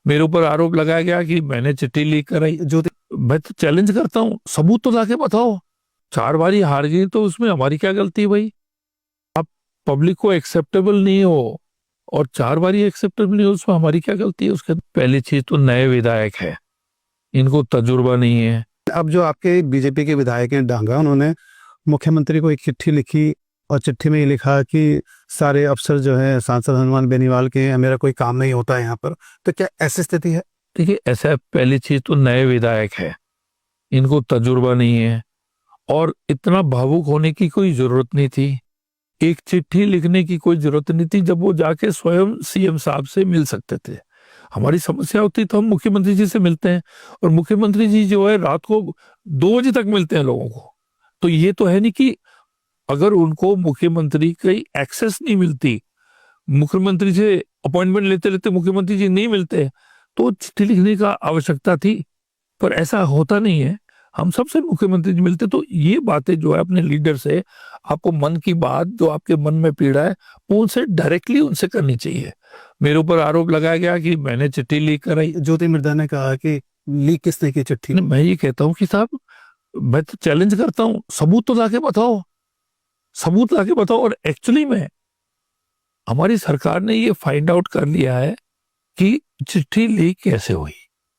मेरे ऊपर आरोप लगाया गया कि मैंने चिट्ठी लीक कराई। जो मैं तो चैलेंज करता हूँ, सबूत तो लाके बताओ। 4 बारी हार गई तो उसमें हमारी क्या गलती है भाई? आप पब्लिक को एक्सेप्टेबल नहीं हो और 4 बारी एक्सेप्टेबल नहीं हो, उसमें हमारी क्या गलती है? उसके पहली चीज तो नए विधायक है, इनको तजुर्बा नहीं है। अब जो आपके बीजेपी के विधायक हैं डांगा, उन्होंने मुख्यमंत्री को एक चिट्ठी लिखी और चिट्ठी में ये लिखा कि सारे अफसर जो है सांसद हनुमान बेनीवाल के हैं, मेरा कोई काम नहीं होता है यहाँ पर। तो क्या ऐसी स्थिति है? देखिए, ऐसा पहली चीज तो नए विधायक है, इनको तजुर्बा नहीं है और इतना भावुक होने की कोई जरूरत नहीं थी। एक चिट्ठी लिखने की कोई जरूरत नहीं थी, जब वो जाके स्वयं सीएम साहब से मिल सकते थे। हमारी समस्या होती तो हम मुख्यमंत्री जी से मिलते हैं, और मुख्यमंत्री जी जो है रात को 2 बजे तक मिलते हैं लोगों को। तो ये तो है नहीं कि अगर उनको मुख्यमंत्री की एक्सेस नहीं मिलती, मुख्यमंत्री से अपॉइंटमेंट लेते लेते मुख्यमंत्री जी नहीं मिलते, तो चिट्ठी लिखने का आवश्यकता थी। पर ऐसा होता नहीं है, हम सबसे मुख्यमंत्री जी मिलते। तो ये बातें जो है अपने लीडर से, आपको मन की बात जो आपके मन में पीड़ा है वो उनसे डायरेक्टली उनसे करनी चाहिए। मेरे ऊपर आरोप लगाया गया कि मैंने चिट्ठी लीक कराई। ज्योति मिर्धा ने कहा कि लीक किसने की चिट्ठी? मैं ये कहता हूँ कि साहब, मैं तो चैलेंज करता हूँ, सबूत तो लाके बताओ, सबूत लाके बताओ। और एक्चुअली में हमारी सरकार ने ये फाइंड आउट कर लिया है कि चिट्ठी लीक कैसे हुई।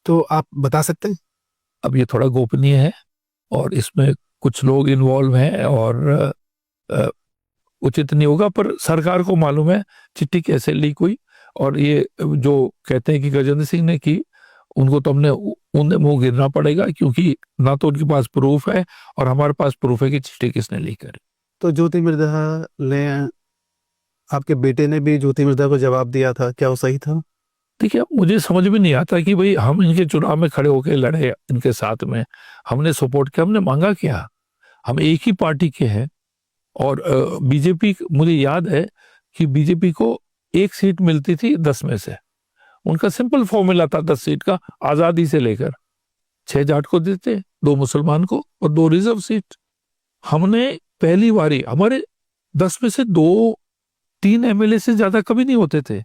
तो आप बता सकते हैं? अब ये थोड़ा गोपनीय है और इसमें कुछ लोग इन्वॉल्व हैं और अ, उचित नहीं होगा, पर सरकार को मालूम है चिट्ठी कैसे लीक हुई। और ये जो कहते हैं कि गजेंद्र सिंह ने की, उनको तो हमने उन्हें मुंह गिरना पड़ेगा, क्योंकि ना तो उनके पास प्रूफ है और हमारे पास प्रूफ है कि चिट्ठी किसने लीक करी। तो ज्योति मिर्धा ने, आपके बेटे ने भी ज्योति मिर्धा को जवाब दिया था, क्या वो सही था? देखिए, अब मुझे समझ में नहीं आता कि भाई हम इनके चुनाव में खड़े होकर लड़े इनके साथ में, हमने सपोर्ट किया, हमने मांगा क्या? हम एक ही पार्टी के हैं। और बीजेपी, मुझे याद है कि बीजेपी को 1 सीट मिलती थी 10 में से। उनका सिंपल फॉर्मूला था 10 सीट का, आजादी से लेकर 6 जाट को देते, 2 मुसलमान को और 2 रिजर्व सीट। हमने पहली बारी, हमारे 10 में से 2-3 एमएलए से ज्यादा कभी नहीं होते थे,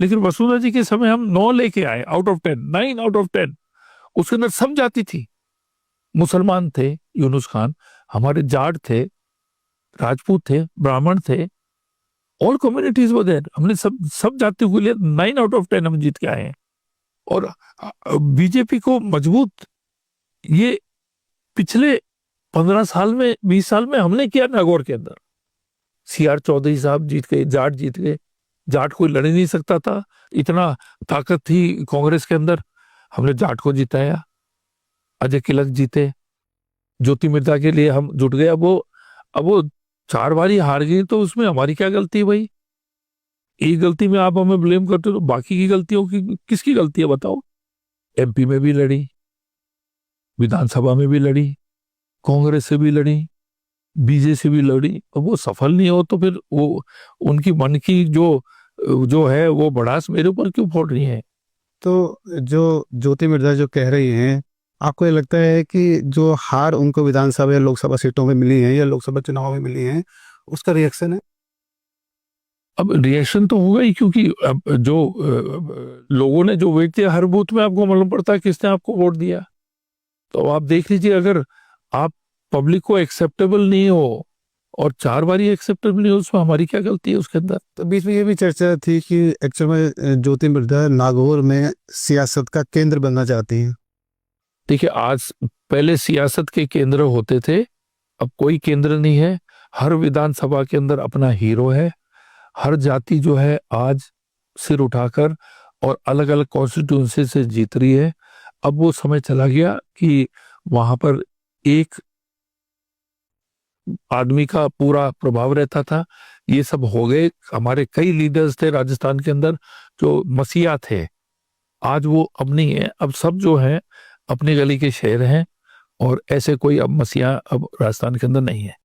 लेकिन वसुंधरा जी के समय हम 9 लेके आए आउट ऑफ 10, 9 आउट ऑफ 10। उसके अंदर सब जाति थी, मुसलमान थे यूनुस खान, हमारे जाट थे, राजपूत थे, ब्राह्मण थे, ऑल कम्युनिटीज वर देयर। हमने सब जातियों के लिए 9 आउट ऑफ 10 हम जीत के आए हैं। और बीजेपी को मजबूत, ये पिछले 15 साल में, 20 साल में हमने किया नागौर के अंदर। सीआर चौधरी साहब जीत गए, जाट जीत गए, जाट कोई लड़ नहीं सकता था, इतना ताकत थी कांग्रेस के अंदर, हमने जाट को जिताया। अजय किलक जीते, ज्योति मिर्धा के लिए हम जुट गए। अब वो 4 बारी हार गई तो उसमें हमारी क्या गलती है भाई? एक गलती में आप हमें ब्लेम करते हो तो बाकी की गलतियों की किसकी गलती है बताओ? एमपी में भी लड़ी, विधानसभा में भी लड़ी, कांग्रेस से भी लड़ी, बीजेपी से भी लड़ी, और वो सफल नहीं हो तो फिर वो उनकी मन की जो जो है वो भड़ास मेरे ऊपर क्यों फोड़ रही है? तो जो ज्योति मिर्धा जो कह रही हैं, आपको ये लगता है कि जो हार उनको विधानसभा या लोकसभा सीटों में मिली है या लोकसभा चुनाव में मिली है, उसका रिएक्शन है? अब रिएक्शन तो होगा ही, क्योंकि अब जो लोगों ने जो वोट दिया, हर बूथ में आपको मालूम पड़ता है किसने आपको वोट दिया। तो आप देख लीजिए, अगर आप पब्लिक को एक्सेप्टेबल नहीं हो और 4 बारी एक्सेप्टेबल नहीं हो, उसमें हमारी क्या गलती है उसके अंदर? तो बीच में ये भी चर्चा थी कि एक्चुअल में ज्योति मिर्धा नागौर में सियासत का केंद्र बनना चाहती हैं। देखिए, आज पहले सियासत के केंद्र होते थे, अब कोई केंद्र नहीं है। हर विधानसभा के अंदर अपना हीरो है। हर जाति जो है आज सिर उठाकर और अलग अलग कॉन्स्टिट्यूंसी से जीत रही है। अब वो समय चला गया कि वहां पर एक आदमी का पूरा प्रभाव रहता था। ये सब हो गए। हमारे कई लीडर्स थे राजस्थान के अंदर जो मसीहा थे, आज वो अब नहीं है। अब सब जो है अपनी गली के शेर हैं, और ऐसे कोई अब मसीहा अब राजस्थान के अंदर नहीं है।